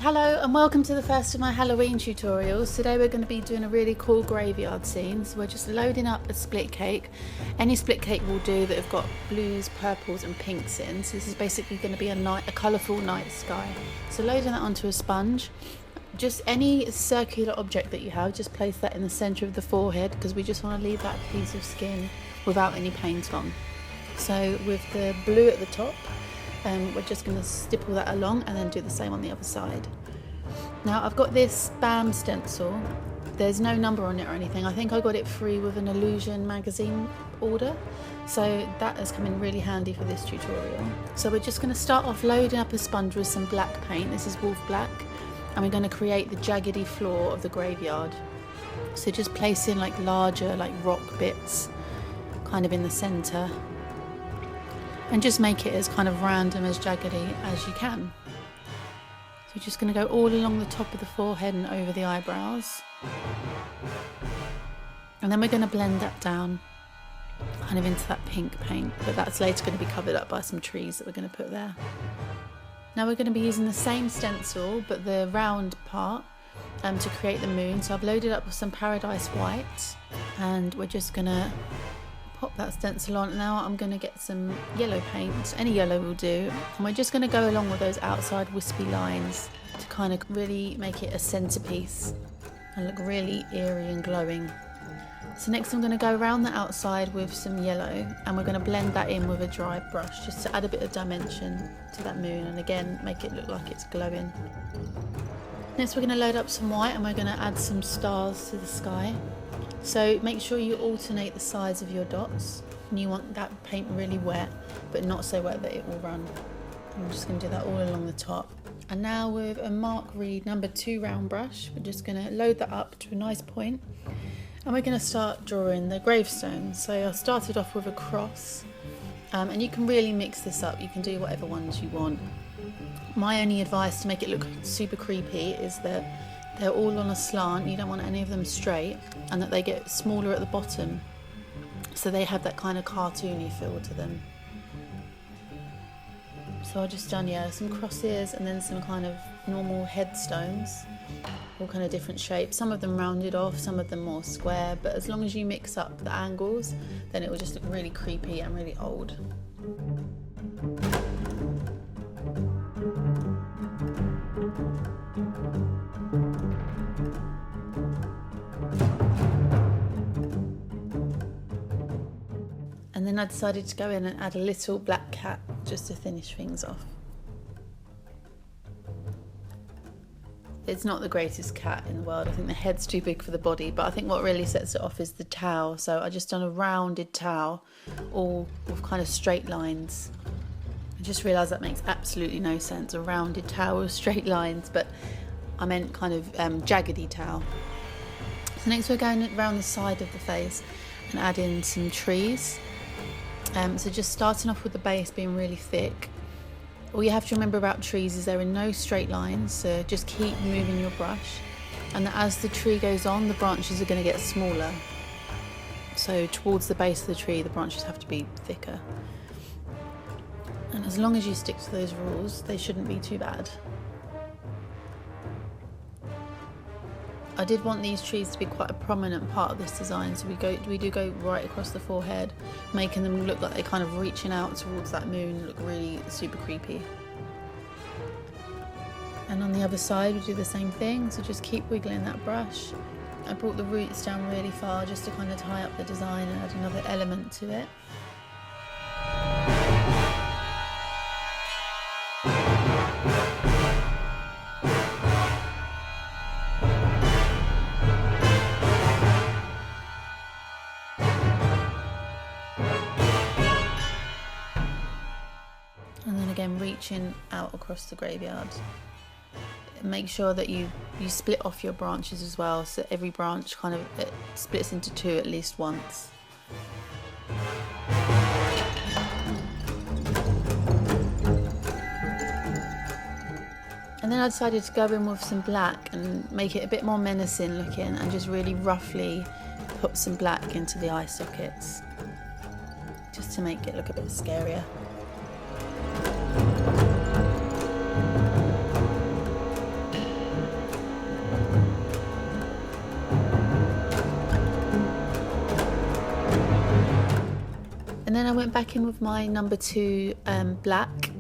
Hello and welcome to the first of my Halloween tutorials. Today we're going to be doing a really cool graveyard scene. So we're just loading up a split cake. Any split cake will do that have got blues, purples and pinks in. So this is basically going to be a colourful night sky. So loading that onto a sponge. Just any circular object that you have, just place that in the centre of the forehead because we just want to leave that piece of skin without any paint on. So with the blue at the top, we're just going to stipple that along and then do the same on the other side. Now I've got this BAM stencil. There's no number on it or anything. I think I got it free with an Illusion magazine order. So that has come in really handy for this tutorial. So we're just going to start off loading up a sponge with some black paint. This is Wolfe Black. And we're going to create the jaggedy floor of the graveyard. So just placing like larger rock bits kind of in the centre. And just make it as kind of random, as jaggedy as you can. So we're just going to go all along the top of the forehead and over the eyebrows. And then we're going to blend that down kind of into that pink paint, but that's later going to be covered up by some trees that we're going to put there. Now we're going to be using the same stencil, but the round part to create the moon. So I've loaded up with some Paradise White and we're just going to pop that stencil on. Now I'm going to get some yellow paint, any yellow will do, and we're just going to go along with those outside wispy lines to kind of really make it a centerpiece and look really eerie and glowing. So next I'm going to go around the outside with some yellow and we're going to blend that in with a dry brush just to add a bit of dimension to that moon and again make it look like it's glowing. Next we're going to load up some white and we're going to add some stars to the sky. So make sure you alternate the size of your dots and you want that paint really wet but not so wet that it will run. I'm just going to do that all along the top. And now with a Mark Reed number 2 round brush we're just going to load that up to a nice point and we're going to start drawing the gravestones. So I started off with a cross and you can really mix this up, you can do whatever ones you want. My only advice to make it look super creepy is that they're all on a slant, you don't want any of them straight, and that they get smaller at the bottom so they have that kind of cartoony feel to them. So I've just done some crosses and then some kind of normal headstones, all kind of different shapes, some of them rounded off, some of them more square, but as long as you mix up the angles then it will just look really creepy and really old. And then I decided to go in and add a little black cat just to finish things off. It's not the greatest cat in the world, I think the head's too big for the body, but I think what really sets it off is the tail. So I just done a rounded tail, all with kind of straight lines. I just realised that makes absolutely no sense, a rounded tail with straight lines, but I meant kind of jaggedy tail. So next we're going around the side of the face and add in some trees. So just starting off with the base being really thick. All you have to remember about trees is they're in no straight lines, so just keep moving your brush. And as the tree goes on, the branches are going to get smaller. So towards the base of the tree, the branches have to be thicker. And as long as you stick to those rules, they shouldn't be too bad. I did want these trees to be quite a prominent part of this design, so we do go right across the forehead, making them look like they're kind of reaching out towards that moon, look really super creepy. And on the other side we do the same thing, so just keep wiggling that brush. I brought the roots down really far just to kind of tie up the design and add another element to it. And then again reaching out across the graveyard. Make sure that you split off your branches as well, so every branch kind of splits into 2 at least once. And then I decided to go in with some black and make it a bit more menacing looking and just really roughly put some black into the eye sockets just to make it look a bit scarier. went back in with my number 2 black,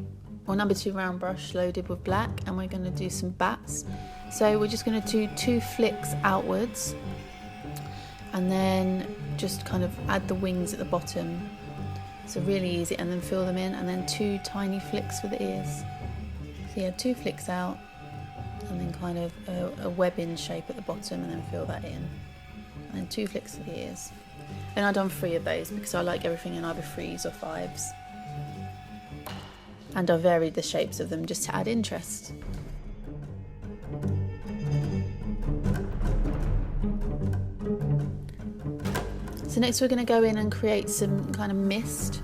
or number 2 round brush loaded with black, and we're going to do some bats. So we're just going to do 2 flicks outwards, and then just kind of add the wings at the bottom. So really easy, and then fill them in, and then 2 tiny flicks for the ears. So yeah, 2 flicks out, and then kind of a webbing shape at the bottom, and then fill that in. And then 2 flicks for the ears. And I've done 3 of those because I like everything in either 3s or 5s. And I've varied the shapes of them just to add interest. So next we're going to go in and create some kind of mist,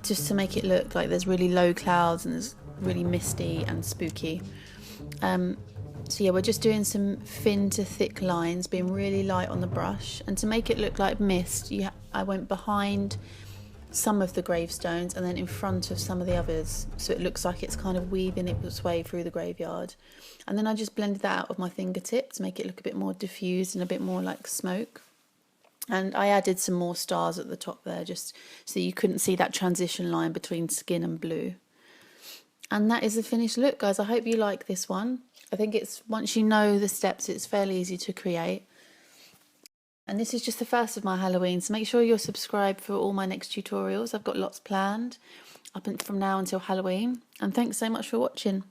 just to make it look like there's really low clouds and it's really misty and spooky. So yeah, we're just doing some thin to thick lines, being really light on the brush. And to make it look like mist, I went behind some of the gravestones and then in front of some of the others, so it looks like it's kind of weaving its way through the graveyard. And then I just blended that out with my fingertip to make it look a bit more diffused and a bit more like smoke. And I added some more stars at the top there, just so you couldn't see that transition line between skin and blue. And that is the finished look, guys. I hope you like this one. I think it's, once you know the steps, it's fairly easy to create. And this is just the first of my Halloween, so make sure you're subscribed for all my next tutorials. I've got lots planned up from now until Halloween. And thanks so much for watching.